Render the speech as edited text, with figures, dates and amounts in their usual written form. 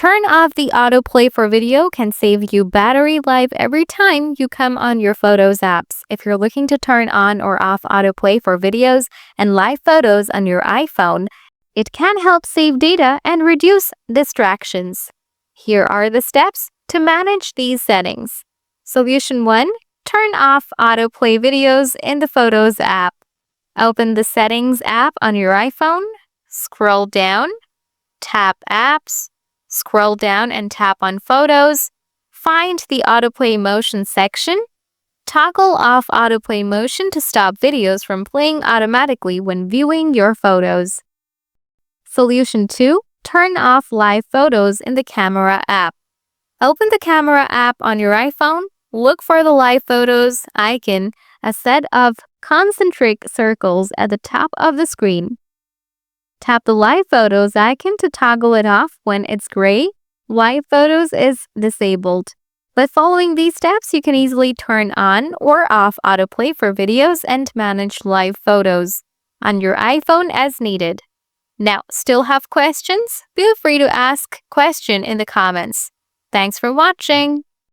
Turn off the autoplay for video can save you battery life every time you come on your Photos apps. If you're looking to turn on or off autoplay for videos and live photos on your iPhone, it can help save data and reduce distractions. Here are the steps to manage these settings. Solution 1. Turn off autoplay videos in the Photos app. Open the Settings app on your iPhone, scroll down, tap Apps, scroll down and tap on Photos. Find the Autoplay Motion section. Toggle off Autoplay Motion to stop videos from playing automatically when viewing your photos. Solution 2. Turn off live photos in the Camera app. Open the Camera app on your iPhone. Look for the Live Photos icon, a set of concentric circles at the top of the screen. Tap the Live Photos icon to toggle it off when it's gray. Live Photos is disabled. By following these steps, you can easily turn on or off autoplay for videos and manage live photos on your iPhone as needed. Now, still have questions? Feel free to ask question in the comments. Thanks for watching.